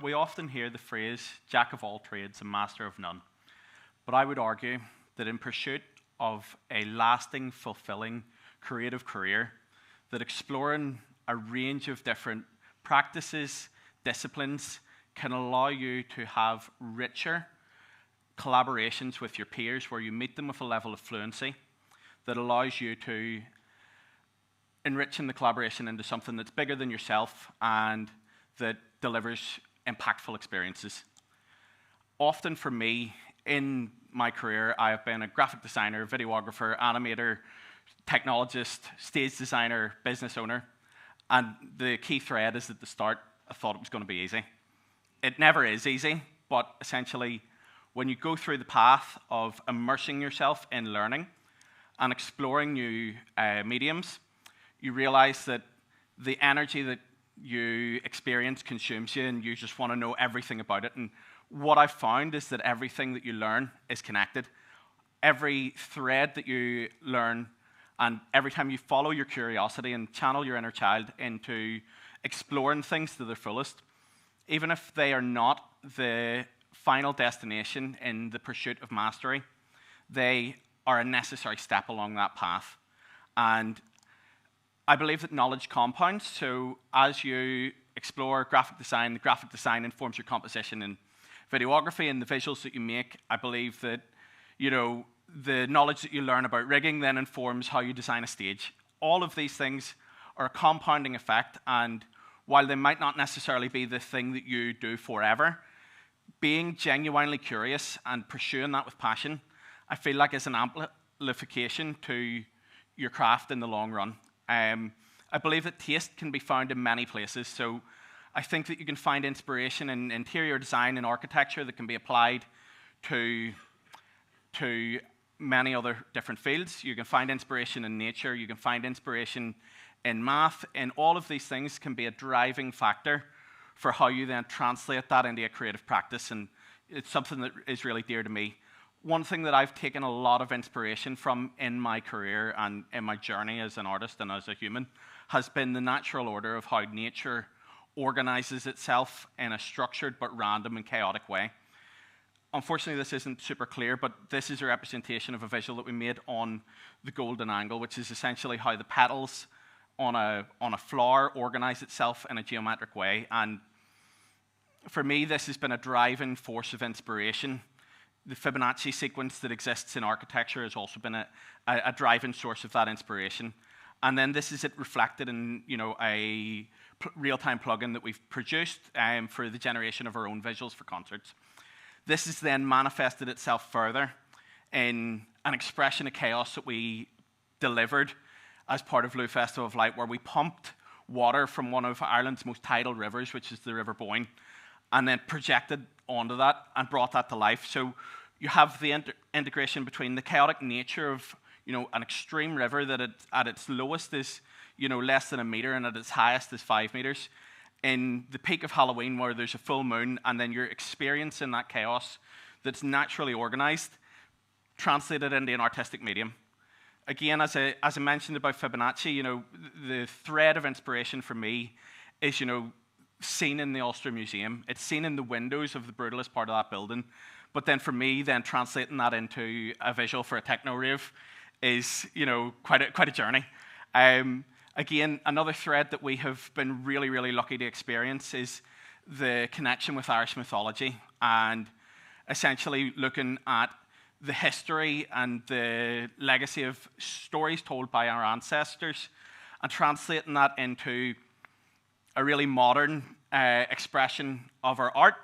we often hear the phrase, jack of all trades and master of none. But I would argue that in pursuit of a lasting, fulfilling, creative career, that exploring a range of different practices, disciplines, can allow you to have richer collaborations with your peers where you meet them with a level of fluency that allows you to enrich the collaboration into something that's bigger than yourself and that delivers impactful experiences. Often for me, in my career, I have been a graphic designer, videographer, animator, technologist, stage designer, business owner, and the key thread is at the start, I thought it was going to be easy. It never is easy, but essentially, when you go through the path of immersing yourself in learning and exploring new mediums, you realize that the energy that you experience consumes you and you just want to know everything about it. And what I've found is that everything that you learn is connected. Every thread that you learn and every time you follow your curiosity and channel your inner child into exploring things to their fullest, even if they are not the final destination in the pursuit of mastery, they are a necessary step along that path. And I believe that knowledge compounds, so as you explore graphic design, the graphic design informs your composition and videography and the visuals that you make. I believe that, the knowledge that you learn about rigging then informs how you design a stage. All of these things are a compounding effect, and while they might not necessarily be the thing that you do forever, being genuinely curious and pursuing that with passion, I feel like is an amplification to your craft in the long run. I believe that taste can be found in many places, so I think that you can find inspiration in interior design and architecture that can be applied to many other different fields. You can find inspiration in nature, you can find inspiration in math, and all of these things can be a driving factor for how you then translate that into a creative practice, and it's something that is really dear to me. One thing that I've taken a lot of inspiration from in my career and in my journey as an artist and as a human has been the natural order of how nature organizes itself in a structured but random and chaotic way. Unfortunately, this isn't super clear, but this is a representation of a visual that we made on the golden angle, which is essentially how the petals on a flower organize itself in a geometric way. And for me, this has been a driving force of inspiration. The Fibonacci sequence that exists in architecture has also been a driving source of that inspiration. And then this is it reflected in a real-time plugin that we've produced for the generation of our own visuals for concerts. This has then manifested itself further in an expression of chaos that we delivered as part of Lugh Festival of Light, where we pumped water from one of Ireland's most tidal rivers, which is the River Boyne, and then projected onto that and brought that to life. So you have the integration between the chaotic nature of an extreme river that at its lowest is less than a meter and at its highest is 5 meters. In the peak of Halloween, where there's a full moon, and then you're experiencing that chaos that's naturally organized, translated into an artistic medium. Again, as I mentioned about Fibonacci, the thread of inspiration for me is, seen in the Ulster Museum. It's seen in the windows of the brutalist part of that building. But then for me, then translating that into a visual for a techno rave is, quite a journey. Again, another thread that we have been really, really lucky to experience is the connection with Irish mythology and essentially looking at the history and the legacy of stories told by our ancestors and translating that into a really modern expression of our art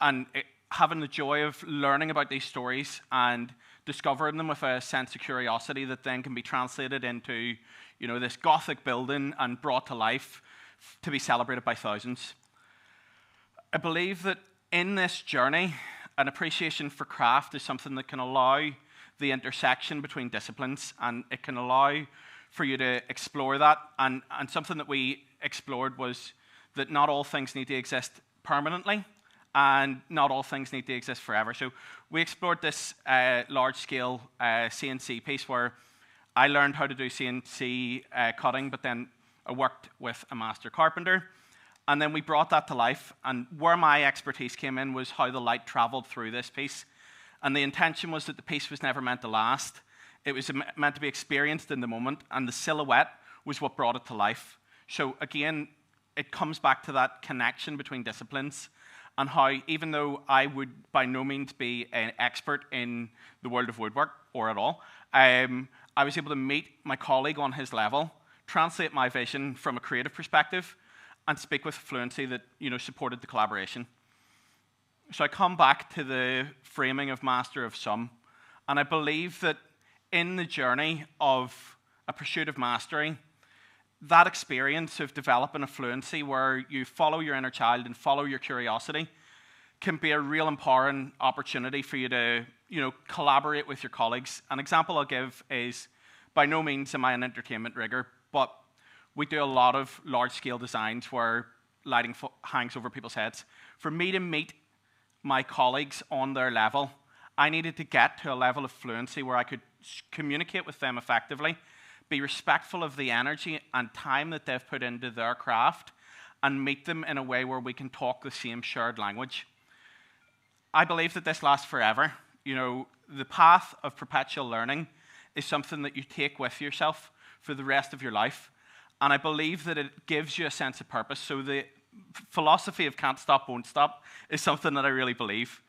and having the joy of learning about these stories and discovering them with a sense of curiosity that then can be translated into this Gothic building and brought to life to be celebrated by thousands. I believe that in this journey, an appreciation for craft is something that can allow the intersection between disciplines, and it can allow for you to explore that. And something that we explored was that not all things need to exist permanently, and not all things need to exist forever. So we explored this large-scale CNC piece where I learned how to do CNC cutting, but then I worked with a master carpenter. And then we brought that to life, and where my expertise came in was how the light traveled through this piece. And the intention was that the piece was never meant to last. It was meant to be experienced in the moment, and the silhouette was what brought it to life. So again, it comes back to that connection between disciplines, and how even though I would by no means be an expert in the world of woodwork, or at all, I was able to meet my colleague on his level, translate my vision from a creative perspective, and speak with fluency that supported the collaboration. So I come back to the framing of Master of Some, and I believe that in the journey of a pursuit of mastery, that experience of developing a fluency where you follow your inner child and follow your curiosity can be a real empowering opportunity for you to collaborate with your colleagues. An example I'll give is, by no means am I an entertainment rigger, but we do a lot of large-scale designs where lighting hangs over people's heads. For me to meet my colleagues on their level, I needed to get to a level of fluency where I could communicate with them effectively, be respectful of the energy and time that they've put into their craft, and meet them in a way where we can talk the same shared language. I believe that this lasts forever. The path of perpetual learning is something that you take with yourself for the rest of your life. And I believe that it gives you a sense of purpose. So the philosophy of can't stop, won't stop is something that I really believe.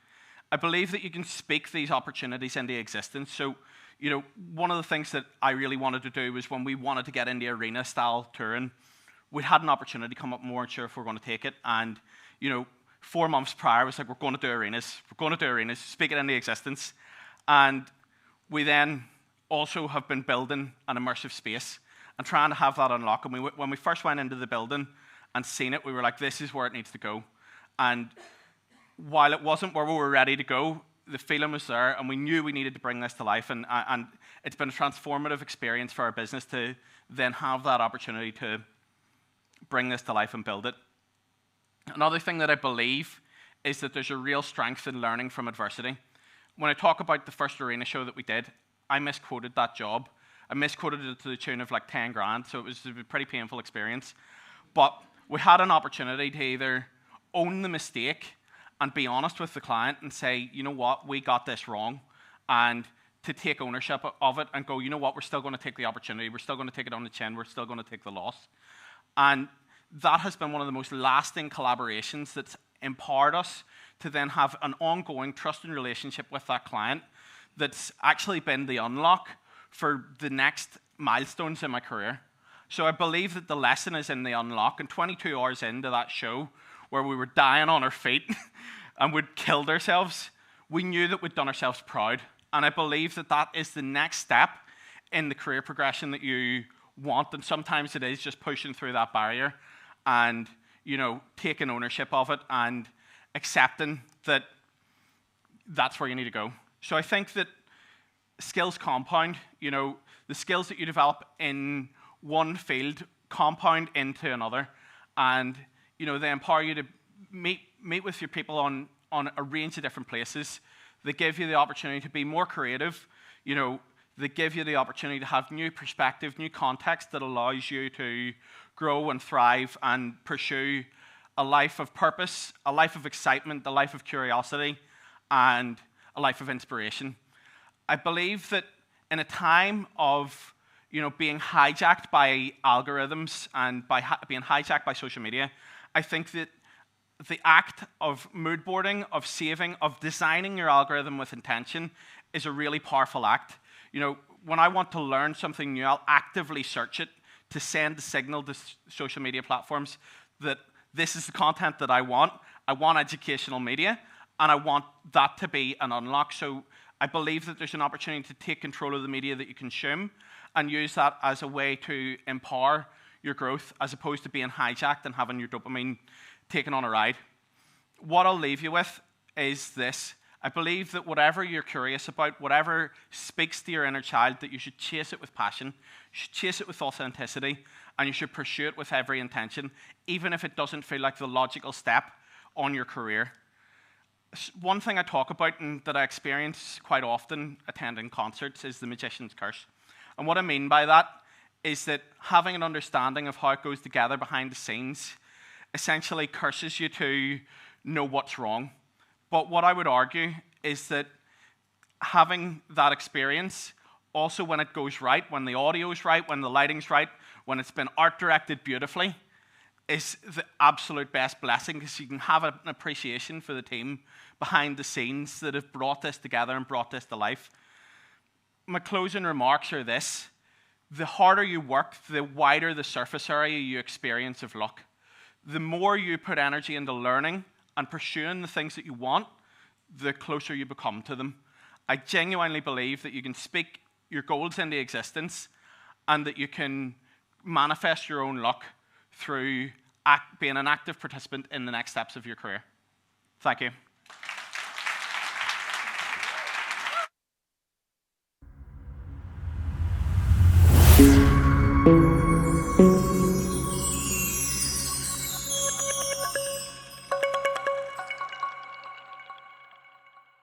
I believe that you can speak these opportunities into existence. So, one of the things that I really wanted to do was when we wanted to get into arena-style touring, we had an opportunity come up and we weren't sure if we were going to take it. And, 4 months prior, it was like, we're going to do arenas, speak it into existence. And we then also have been building an immersive space and trying to have that unlock. And when we first went into the building and seen it, we were like, this is where it needs to go. And while it wasn't where we were ready to go, the feeling was there, and we knew we needed to bring this to life. And it's been a transformative experience for our business to then have that opportunity to bring this to life and build it. Another thing that I believe is that there's a real strength in learning from adversity. When I talk about the first arena show that we did, I misquoted that job. I misquoted it to the tune of like 10 grand, so it was a pretty painful experience. But we had an opportunity to either own the mistake and be honest with the client and say, you know what, we got this wrong, and to take ownership of it and go, you know what, we're still going to take the opportunity, we're still going to take it on the chin, we're still going to take the loss. And that has been one of the most lasting collaborations that's empowered us to then have an ongoing trusting relationship with that client that's actually been the unlock for the next milestones in my career. So I believe that the lesson is in the unlock. And 22 hours into that show, where we were dying on our feet and we'd killed ourselves, we knew that we'd done ourselves proud. And I believe that that is the next step in the career progression that you want. And sometimes it is just pushing through that barrier and, taking ownership of it and accepting that that's where you need to go. So I think that skills compound. The skills that you develop in one field compound into another, and they empower you to meet with your people on a range of different places. They give you the opportunity to be more creative. They give you the opportunity to have new perspective, new context that allows you to grow and thrive and pursue a life of purpose, a life of excitement, a life of curiosity, and a life of inspiration. I believe that in a time of being hijacked by algorithms and by being hijacked by social media, I think that the act of mood boarding, of saving, of designing your algorithm with intention is a really powerful act. When I want to learn something new, I'll actively search it to send the signal to social media platforms that this is the content that I want. I want educational media, and I want that to be an unlock. So I believe that there's an opportunity to take control of the media that you consume and use that as a way to empower your growth, as opposed to being hijacked and having your dopamine taken on a ride. What I'll leave you with is this. I believe that whatever you're curious about, whatever speaks to your inner child, that you should chase it with passion, you should chase it with authenticity, and you should pursue it with every intention, even if it doesn't feel like the logical step on your career. One thing I talk about and that I experience quite often attending concerts is the magician's curse. And what I mean by that is that having an understanding of how it goes together behind the scenes essentially curses you to know what's wrong. But what I would argue is that having that experience, also when it goes right, when the audio's right, when the lighting's right, when it's been art directed beautifully, is the absolute best blessing, because you can have an appreciation for the team behind the scenes that have brought this together and brought this to life. My closing remarks are this: the harder you work, the wider the surface area you experience of luck. The more you put energy into learning and pursuing the things that you want, the closer you become to them. I genuinely believe that you can speak your goals into existence and that you can manifest your own luck through being an active participant in the next steps of your career. Thank you.